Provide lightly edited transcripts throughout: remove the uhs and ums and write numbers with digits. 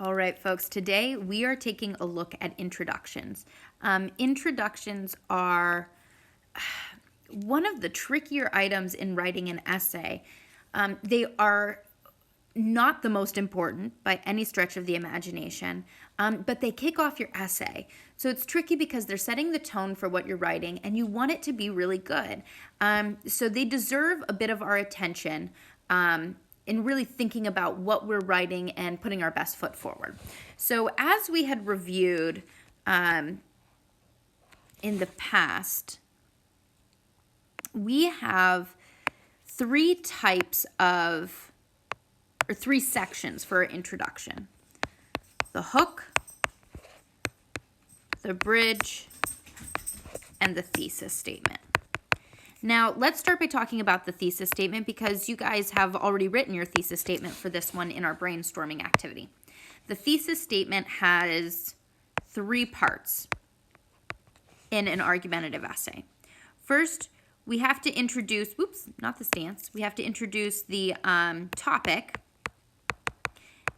All right, folks, today we are taking a look at introductions. Introductions are one of the trickier items in writing an essay. They are not the most important by any stretch of the imagination, but they kick off your essay. So it's tricky because they're setting the tone for what you're writing and you want it to be really good. So they deserve a bit of our attention in really thinking about what we're writing and putting our best foot forward. So as we had reviewed in the past, we have three sections for our introduction: the hook, the bridge, and the thesis statement. Now, let's start by talking about the thesis statement because you guys have already written your thesis statement for this one in our brainstorming activity. The thesis statement has three parts in an argumentative essay. First, we have to introduce, we have to introduce the topic,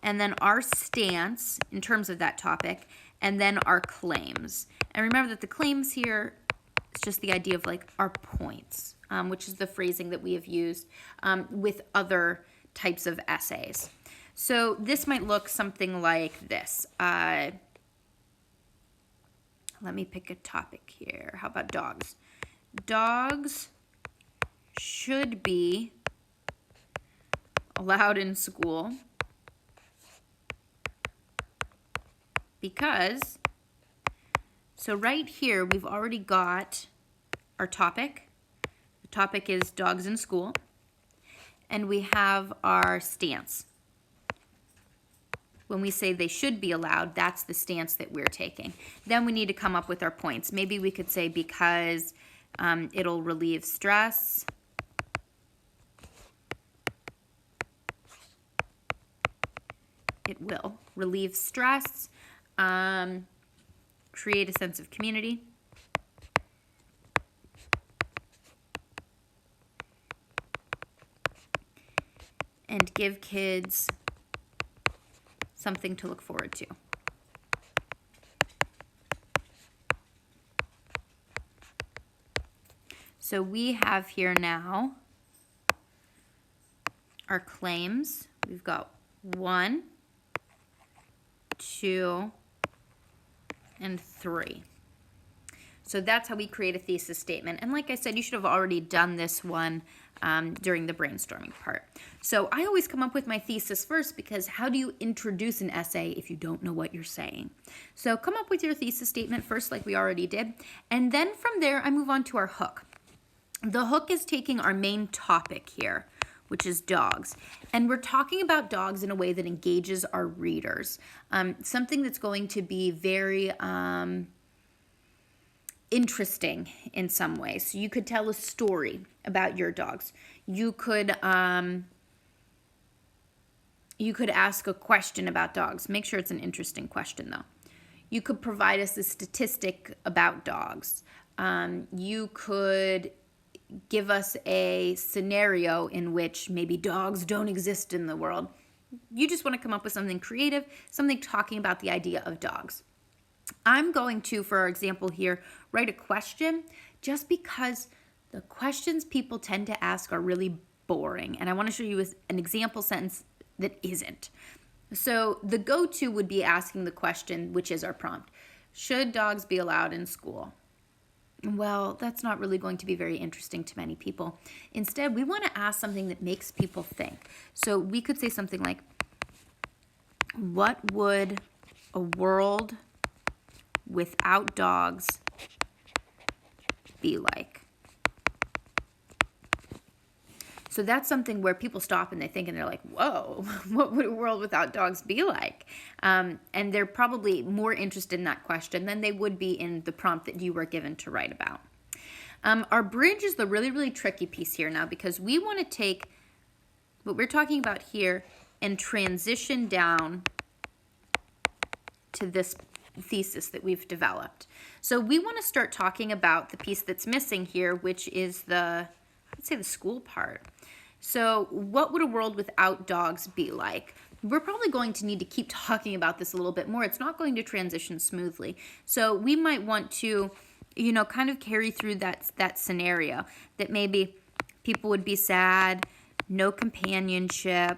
and then our stance in terms of that topic, and then our claims. And remember that the claims here, it's just the idea of like our points, which is the phrasing that we have used with other types of essays. So this might look something like this. Let me pick a topic here. How about dogs? Dogs should be allowed in school because, so right here we've already got our topic. The topic is dogs in school, and we have our stance. When we say they should be allowed, that's the stance that we're taking. Then we need to come up with our points. Maybe we could say because it'll relieve stress. It will relieve stress, create a sense of community, and give kids something to look forward to. So we have here now our claims. We've got 1, 2, and 3. So that's how we create a thesis statement. And like I said, you should have already done this one during the brainstorming part. So I always come up with my thesis first because how do you introduce an essay if you don't know what you're saying? So come up with your thesis statement first like we already did. And then from there, I move on to our hook. The hook is taking our main topic here, which is dogs. And we're talking about dogs in a way that engages our readers. Something that's going to be very interesting in some ways. So you could tell a story about your dogs. You could ask a question about dogs. Make sure it's an interesting question though. You could provide us a statistic about dogs. You could give us a scenario in which maybe dogs don't exist in the world. You just want to come up with something creative, something talking about the idea of dogs. I'm going to, for our example here, write a question just because the questions people tend to ask are really boring. And I want to show you an example sentence that isn't. So the go-to would be asking the question, which is our prompt. Should dogs be allowed in school? Well, that's not really going to be very interesting to many people. Instead, we want to ask something that makes people think. So we could say something like, what would a world without dogs be like? So that's something where people stop and they think and they're like, whoa, what would a world without dogs be like? And they're probably more interested in that question than they would be in the prompt that you were given to write about. Our bridge is the really, really tricky piece here now because we want to take what we're talking about here and transition down to this thesis that we've developed. So we want to start talking about the piece that's missing here, which is the, let's say the school part. So, what would a world without dogs be like? We're probably going to need to keep talking about this a little bit more. It's not going to transition smoothly. So, we might want to, kind of carry through that scenario that maybe people would be sad, no companionship.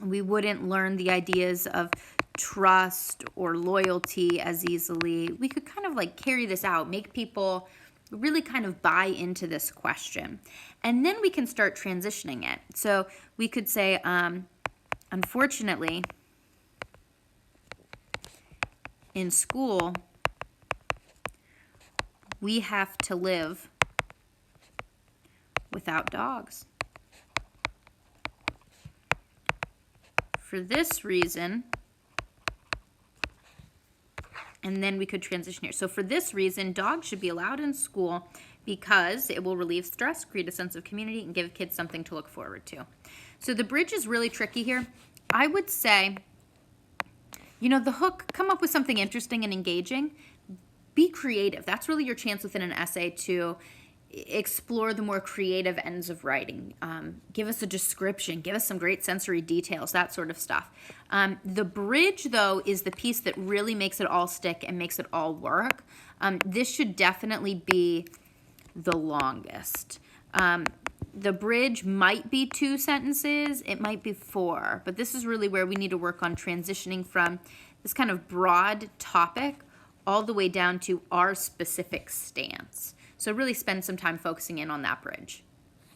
We wouldn't learn the ideas of trust or loyalty as easily. We could kind of like carry this out, make people really kind of buy into this question. And then we can start transitioning it. So we could say, unfortunately, in school, we have to live without dogs. For this reason, and then we could transition here. So for this reason, dogs should be allowed in school because it will relieve stress, create a sense of community, and give kids something to look forward to. So the bridge is really tricky here. I would say, the hook, come up with something interesting and engaging. Be creative. That's really your chance within an essay to explore the more creative ends of writing. Give us a description, give us some great sensory details, that sort of stuff. The bridge, though, is the piece that really makes it all stick and makes it all work. This should definitely be the longest. The bridge might be 2 sentences, it might be 4, but this is really where we need to work on transitioning from this kind of broad topic all the way down to our specific stance. So really spend some time focusing in on that bridge.